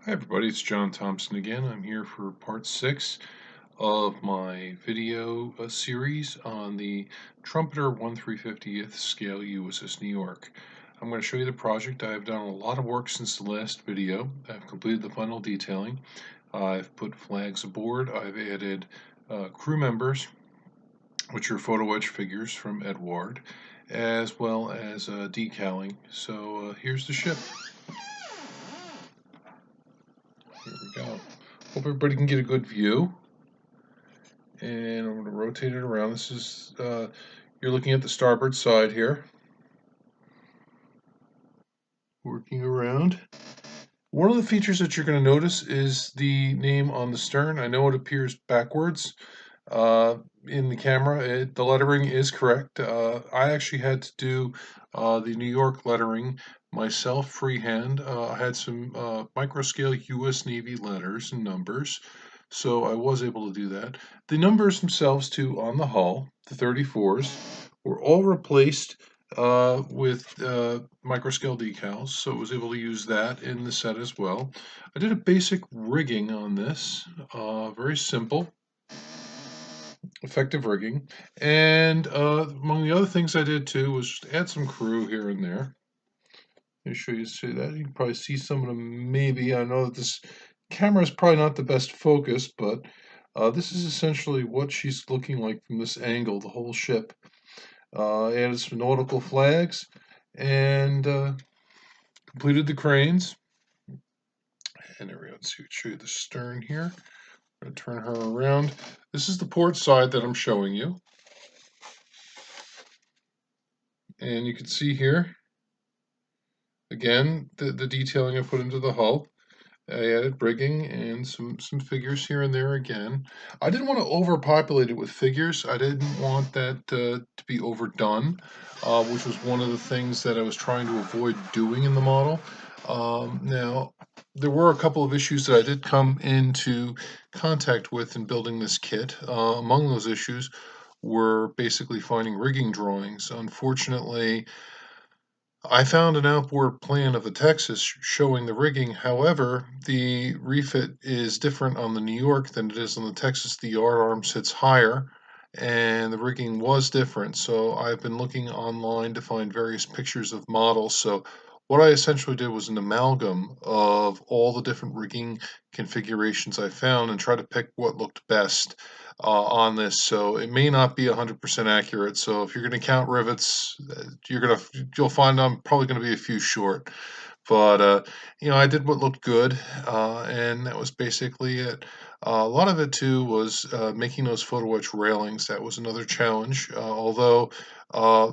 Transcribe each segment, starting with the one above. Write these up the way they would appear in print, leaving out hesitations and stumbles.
Hi everybody, it's John Thompson again. I'm here for part 6 of my video series on the Trumpeter 1/350th scale USS New York. I'm going to show you the project. I've done a lot of work since the last video. I've completed the final detailing. I've put flags aboard. I've added crew members, which are photo etch figures from Edward, as well as decaling. So here's the ship. Here we go. Hope everybody can get a good view. And I'm going to rotate it around. This is, you're looking at the starboard side here. Working around. One of the features that you're going to notice is the name on the stern. I know it appears backwards in the camera. The lettering is correct. I actually had to do the New York lettering myself freehand. I had some microscale US Navy letters and numbers, so I was able to do that. The numbers themselves, too, on the hull, the 34s, were all replaced with microscale decals, so I was able to use that in the set as well. I did a basic rigging on this, very simple, effective rigging, and among the other things I did too was just add some crew here and there. Let me show you that. You can probably see some of them maybe. I know that this camera is probably not the best focus, but this is essentially what she's looking like from this angle, the whole ship. Added some nautical flags and completed the cranes. And there we go. Let's show you the stern here. I'm going to turn her around. This is the port side that I'm showing you. And you can see here, again, the detailing I put into the hull. I added rigging and some figures here and there again. I didn't want to overpopulate it with figures. I didn't want that to be overdone, which was one of the things that I was trying to avoid doing in the model. Now, there were a couple of issues that I did come into contact with in building this kit. Among those issues were basically finding rigging drawings. Unfortunately, I found an outboard plan of the Texas showing the rigging. However, the refit is different on the New York than it is on the Texas. The yard arm sits higher, and the rigging was different. So I've been looking online to find various pictures of models. So what I essentially did was an amalgam of all the different rigging configurations I found and try to pick what looked best on this. So it may not be 100% accurate. So if you're going to count rivets, you'll find I'm probably going to be a few short. But I did what looked good, and that was basically it. A lot of it too was making those photo etch railings. That was another challenge. Although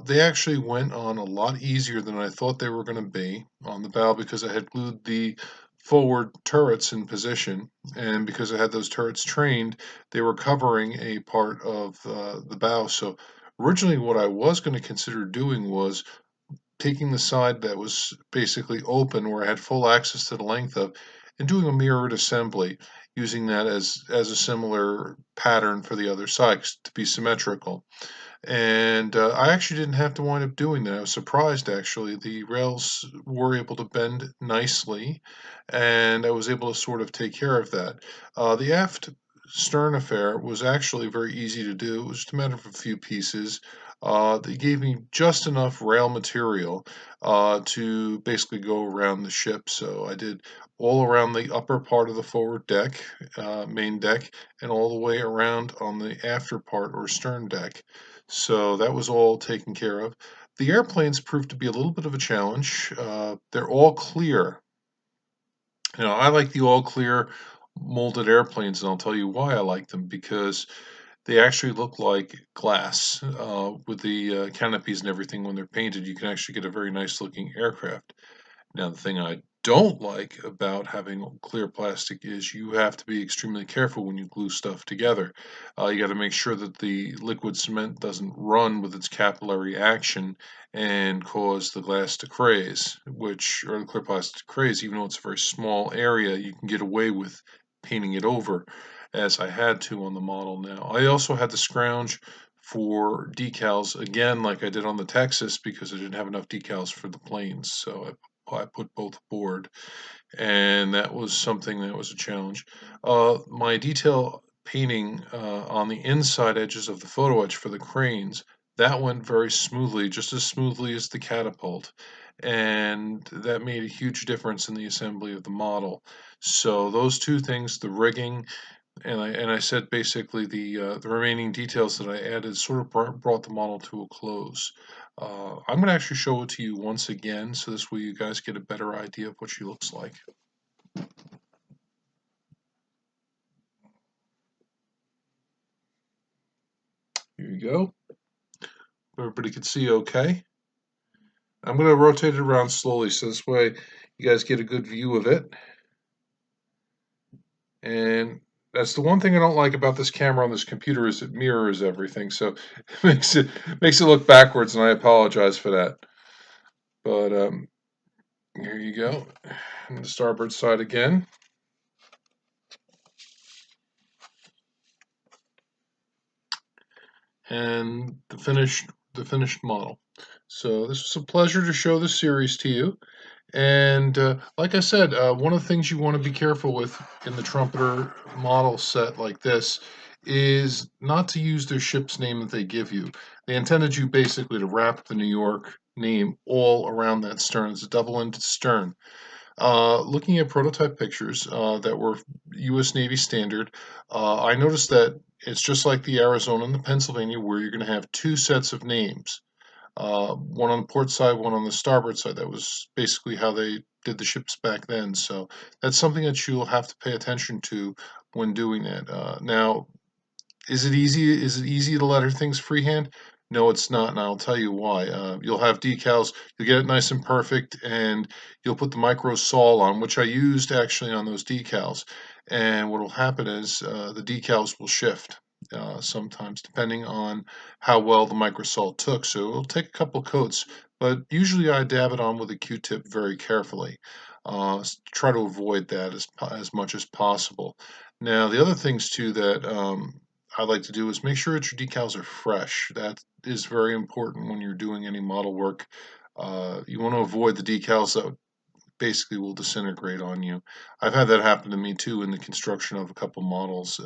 they actually went on a lot easier than I thought they were going to be on the bow because I had glued the forward turrets in position, and because I had those turrets trained, they were covering a part of the bow. So originally, what I was going to consider doing was taking the side that was basically open, where I had full access to the length of, and doing a mirrored assembly, using that as a similar pattern for the other side to be symmetrical. And I actually didn't have to wind up doing that. I was surprised, actually. The rails were able to bend nicely, and I was able to sort of take care of that. The aft stern affair was actually very easy to do. It was just a matter of a few pieces. They gave me just enough rail material to basically go around the ship. So I did all around the upper part of the forward deck, main deck, and all the way around on the after part or stern deck. So that was all taken care of. The airplanes proved to be a little bit of a challenge. They're all clear. I like the all clear molded airplanes, and I'll tell you why I like them, because they actually look like glass with the canopies and everything. When they're painted, you can actually get a very nice looking aircraft. Now, the thing I don't like about having clear plastic is you have to be extremely careful when you glue stuff together. You got to make sure that the liquid cement doesn't run with its capillary action and cause the glass to craze, or the clear plastic to craze. Even though it's a very small area, you can get away with painting it over, as I had to on the model now. I also had to scrounge for decals again, like I did on the Texas, because I didn't have enough decals for the planes. So I I put both aboard, and that was something that was a challenge. My detail painting on the inside edges of the photo etch for the cranes, that went very smoothly, just as smoothly as the catapult, and that made a huge difference in the assembly of the model. So those two things, the rigging, and I said basically the remaining details that I added sort of brought the model to a close. I'm going to actually show it to you once again, so this way you guys get a better idea of what she looks like. Here you go. Everybody can see okay. I'm going to rotate it around slowly so this way you guys get a good view of it. And that's the one thing I don't like about this camera on this computer is it mirrors everything, so it makes it look backwards, and I apologize for that. But here you go. And the starboard side again. And the finished model. So this was a pleasure to show this series to you. And like I said, one of the things you want to be careful with in the trumpeter model set like this is not to use their ship's name that they give you. They intended you basically to wrap the New York name all around that stern. It's a double-ended stern. Looking at prototype pictures that were U.S. Navy standard, I noticed that it's just like the Arizona and the Pennsylvania, where you're going to have two sets of names, one on the port side, one on the starboard side. That was basically how they did the ships back then. So that's something that you'll have to pay attention to when doing that. Now, is it easy? Is it easy to letter things freehand? No, it's not, and I'll tell you why. You'll have decals, you'll get it nice and perfect, and you'll put the micro sol on, which I used actually on those decals. And what will happen is the decals will shift sometimes, depending on how well the microsol took. So it'll take a couple coats, but usually I dab it on with a Q-tip very carefully. Try to avoid that as much as possible. Now, the other things too that I like to do is make sure that your decals are fresh. That is very important when you're doing any model work. You want to avoid the decals that basically will disintegrate on you. I've had that happen to me too in the construction of a couple models.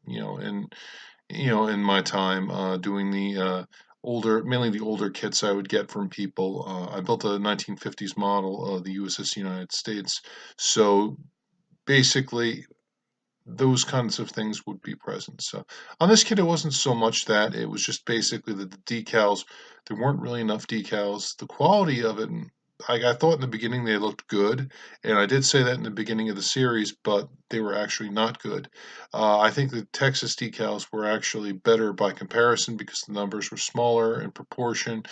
In my time doing the mainly the older kits I would get from people. I built a 1950s model of the USS United States, so basically those kinds of things would be present. So on this kit, it wasn't so much that, it was just basically that the decals, there weren't really enough decals. The quality of it, I thought in the beginning they looked good, and I did say that in the beginning of the series, but they were actually not good. I think the Texas decals were actually better by comparison because the numbers were smaller in proportion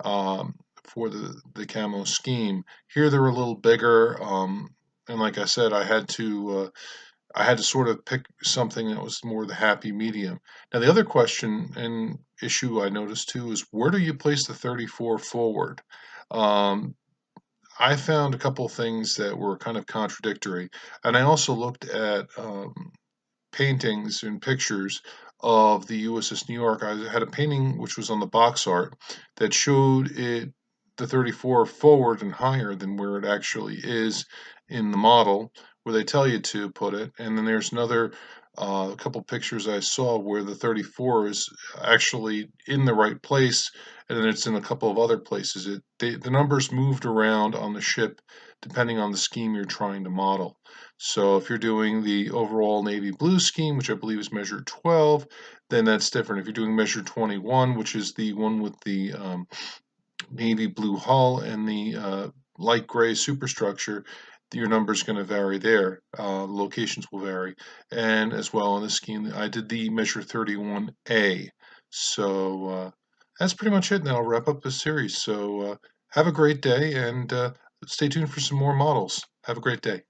for the camo scheme. Here they're a little bigger, and like I said, I had to sort of pick something that was more the happy medium. Now, the other question and issue I noticed too is where do you place the 34 forward? Um, I found a couple things that were kind of contradictory, and I also looked at paintings and pictures of the USS New York. I had a painting which was on the box art that showed the 34 forward and higher than where it actually is in the model, where they tell you to put it. And then there's another couple pictures I saw where the 34 is actually in the right place, and then it's in a couple of other places. The numbers moved around on the ship depending on the scheme you're trying to model. So if you're doing the overall navy blue scheme, which I believe is measure 12, then that's different. If you're doing measure 21, which is the one with the navy blue hull and the light gray superstructure, your number is going to vary there. Locations will vary. And as well in this scheme, I did the measure 31A. So that's pretty much it. And I'll wrap up this series. So have a great day, and stay tuned for some more models. Have a great day.